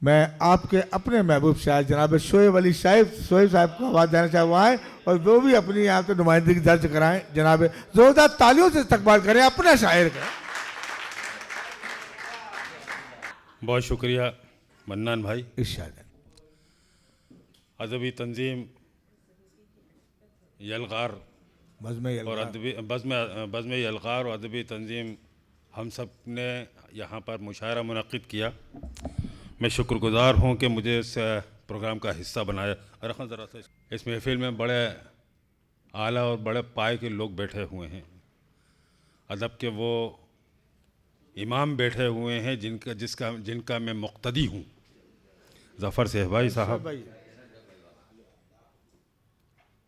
मैं आपके अपने महबूब शायर जनाब शोएब अली साहब को आवाज़ देना चाहूँ है और वो भी अपनी यहाँ पे नुमाइंदगी दर्ज कराएं। जनाब जोरदार तालियों से इस्तकबाल करें अपना शायर का। बहुत शुक्रिया मन्नान भाई। इरशाद। अदबी तंजीम यलगार और अदबी बज़्म यलगार और अदबी तंजीम हम सब ने यहाँ पर मुशायरा मुनक़्क़िद किया। मैं शुक्रगुज़ार हूँ कि मुझे इस प्रोग्राम का हिस्सा बनाया। रखा ज़रा सा। इस महफ़िल में बड़े आला और बड़े पाए के लोग बैठे हुए हैं। अदब के वो इमाम बैठे हुए हैं जिनका मैं मुक़्तदी हूँ। ज़फ़र सहबाई साहब,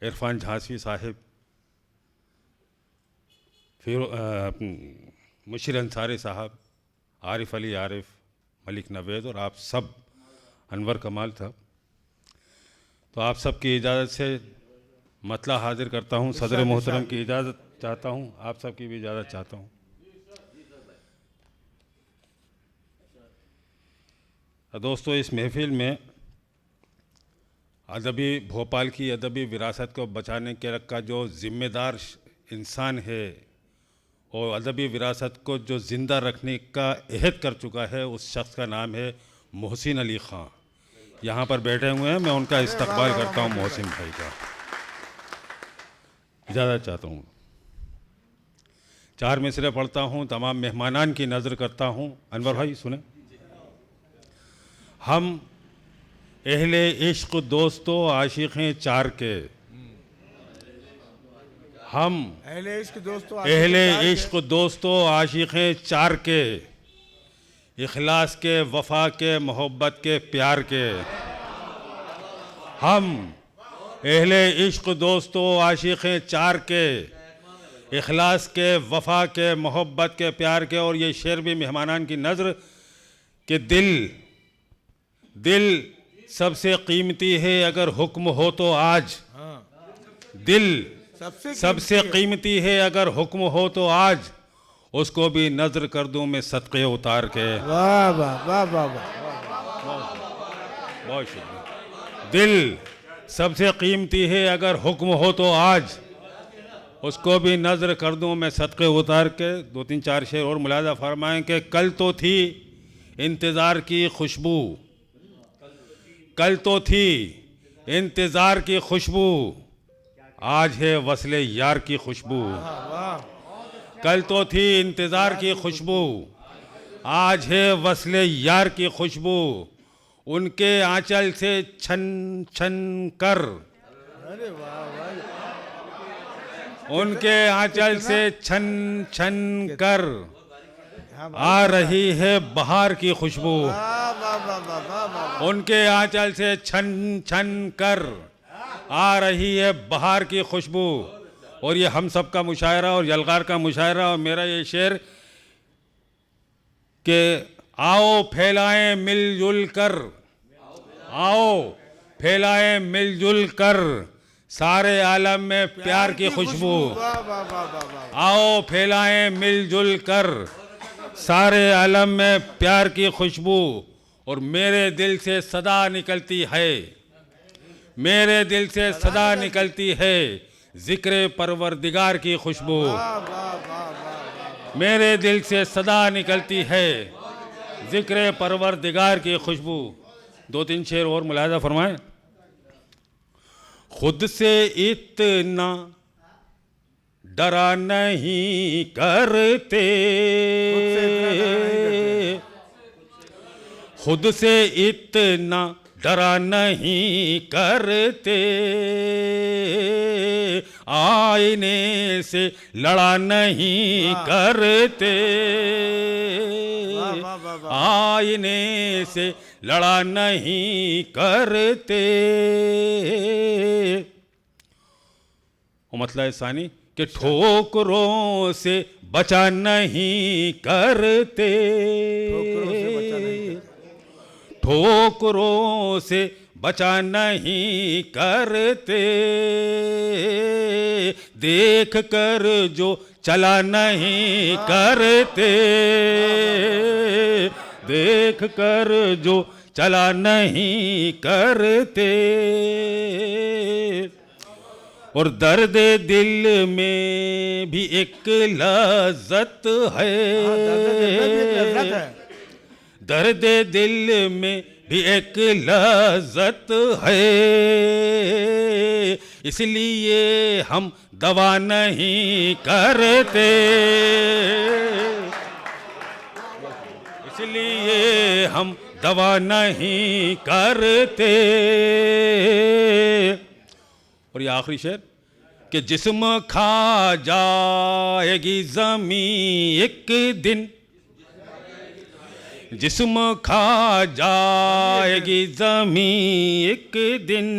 इरफान झांसी साहिब, फिर मुशीर अंसारी साहब, आरिफ अली आरिफ, मलिक नवेद और आप सब, अनवर कमाल था। तो आप सब की इजाज़त से मतला हाजिर करता हूँ। सदर मोहतरम की इजाज़त चाहता हूँ, आप सब की भी इजाज़त चाहता हूँ। दोस्तों, इस महफ़िल में अदबी भोपाल की अदबी विरासत को बचाने के का जो ज़िम्मेदार इंसान है और अदबी विरासत को जो ज़िंदा रखने का अहद कर चुका है, उस शख्स का नाम है मोहसिन अली ख़ां। यहाँ पर बैठे हुए हैं, मैं उनका इस्तकबाल करता हूँ। मोहसिन भाई का इजाज़त चाहता हूँ। 4 मिसरे पढ़ता हूँ, तमाम मेहमानान की नज़र करता हूँ। अनवर भाई सुने। हम अहले इश्क दोस्तों आशिक़ें चार के, हम अहले इश्क दोस्तों आशिक़ें चार के, इखलास के, वफ़ा के, मोहब्बत के, प्यार के। हम अहले इश्क दोस्तों आशिक़ें चार के, इखलास के, वफ़ा के, मोहब्बत के, प्यार के। और ये शेर भी मेहमानान की नज़र के दिल सबसे कीमती है अगर हुक्म हो तो आज। दिल सबसे कीमती है अगर हुक्म हो तो आज, उसको भी नजर कर दूं मैं सदक़े उतार के। वाह वाह वाह वाह वाह, बहुत शुक्रिया। दिल सबसे कीमती है अगर हुक्म हो तो आज, उसको भी नजर कर दूं मैं सदक़े उतार के। 2-3-4 शेर और मुलाज़ा फरमाएं कि कल तो थी इंतज़ार की खुशबू, कल तो थी इंतज़ार की खुशबू, आज है वस्ले यार की खुशबू। कल तो थी इंतज़ार की खुशबू, आज है वस्ले यार की खुशबू। उनके आंचल से छन छन कर, उनके आंचल से छन छन कर आ रही है बहार की खुशबू। उनके आंचल से छन छन कर आ रही है बहार की खुशबू। और ये हम सब का मुशायरा और यलगार का मुशायरा और मेरा ये शेर कि आओ फैलाएं मिलजुल कर, आओ फैलाएं मिलजुल कर सारे आलम में प्यार की खुशबू। आओ फैलाएं मिलजुल कर सारे आलम में प्यार की खुशबू। और मेरे दिल से सदा निकलती है, मेरे दिल से सदा निकलती है जिक्र परवरदिगार की खुशबू। मेरे दिल से सदा निकलती है जिक्र परवरदिगार की खुशबू। 2-3 शेर और मुलाहिज़ा फरमाएं। खुद से इतना डरा नहीं करते, खुद से इतना डरा नहीं करते, आईने से लड़ा नहीं करते, आईने से लड़ा नहीं करते। मतलब सानी कि ठोकरों से बचा नहीं करते, ठोकरों से बचा नहीं करते, देख कर जो चला नहीं करते, देख कर जो चला नहीं करते, और दर्द दिल में भी एक लज्जत है, दर्द दिल में भी एक लज्जत है, इसलिए हम दवा नहीं करते, इसलिए हम दवा नहीं करते। और ये आखिरी शेर कि जिस्म खा जाएगी ज़मीं एक दिन, जिस्म खा जाएगी ज़मीं एक दिन,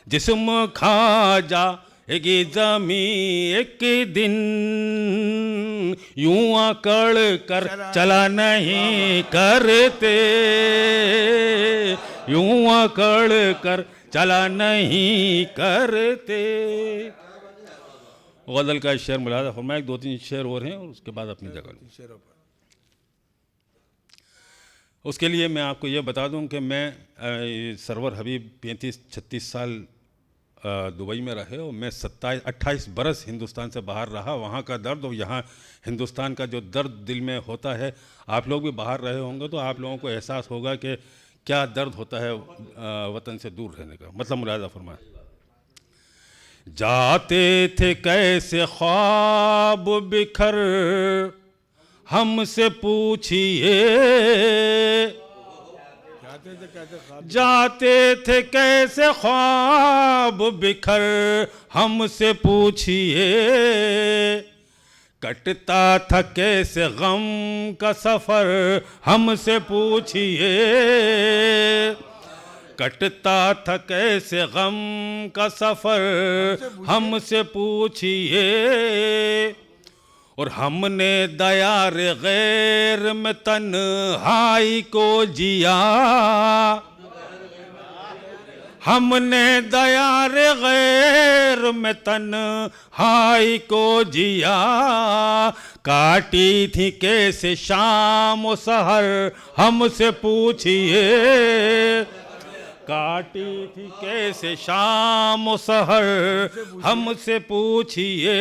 जिस्म खा जाएगी ज़मीं एक दिन, यूं अकड़ कर चला नहीं करते, यूं अकड़ कर चला नहीं करते। गज़ल का शेर मुलाज़ा फरमाया, दो तीन शेर और हैं और उसके बाद अपनी जगह। उसके लिए मैं आपको ये बता दूं कि मैं सरवर हबीब 35-36 साल दुबई में रहे और मैं 27-28 बरस हिंदुस्तान से बाहर रहा। वहाँ का दर्द और यहाँ हिंदुस्तान का जो दर्द दिल में होता है, आप लोग भी बाहर रहे होंगे तो आप लोगों को एहसास होगा कि क्या दर्द होता है वतन से दूर रहने का। मतलब मुलाज़ा फरमाएं, जाते थे कैसे ख्वाब बिखर हमसे पूछिए, जाते थे कैसे ख्वाब बिखर हमसे पूछिए, कटता था कैसे गम का सफ़र हमसे पूछिए, कटता था कैसे गम का सफ़र हमसे पूछिए, और हमने दयार गैर में तन्हाई को जिया, हमने दयार गैर में तन्हाई को जिया, काटी थी कैसे शाम और सहर हमसे पूछिए, काटी थी कैसे शाम और सहर हमसे पूछिए।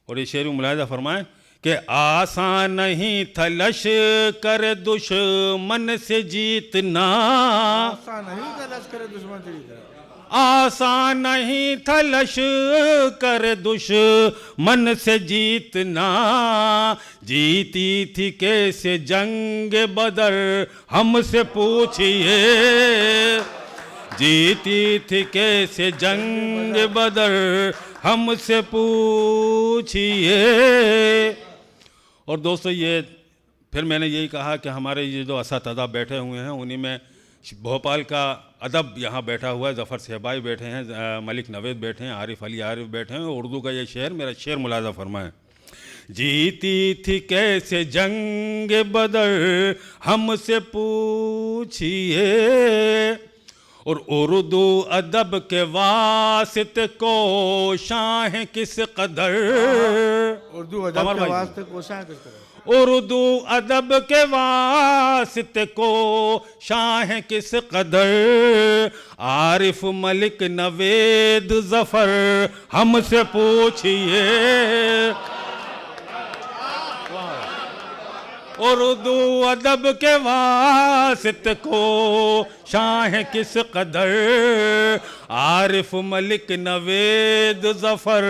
और ये शेर मुलाहिज़ा फरमाएं कि आसान नहीं था लश्कर दुश्मन से जीतना, आसान नहीं था लश्कर दुश्मन से जीतना, आसान नहीं था लश्कर दुश्मन से जीतना, जीती थी कैसे जंग बदर हमसे पूछिए, जीती थी कैसे जंग बदर हमसे पूछिए। और दोस्तों ये फिर मैंने यही कहा कि हमारे ये जो असातिज़ा बैठे हुए हैं उन्हीं में भोपाल का अदब यहाँ बैठा हुआ है, ज़फ़र सहबाई बैठे हैं, मलिक नवेद बैठे हैं, आरिफ अली आरिफ बैठे हैं। उर्दू का ये शेर, मेरा शेर मुलाज़ा फरमाएं, जीती थी कैसे जंग बदर हमसे पूछिए, और उर्दू अदब के वास्ते कोशां हैं किस कदर, उर्दू अदब के वास्ते कोशां हैं किस कदर, उर्दू अदब के वास्ते कोशां हैं किस कदर, आरिफ मलिक नवेद ज़फ़र हमसे पूछिए, उर्दू अदब के वास्ते को शाह किस कदर, आरिफ मलिक नवेद ज़फ़र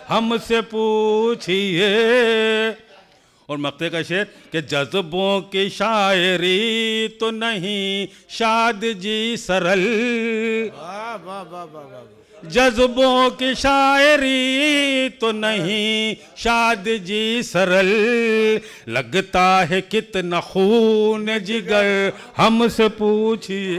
हमसे पूछिए। और मक्ते का शेर कि जज्बों की शायरी तो नहीं शाद जी सरल, जज्बों की शायरी तो नहीं शाद जी सरल, लगता है कितना खून जिगर हमसे पूछिए।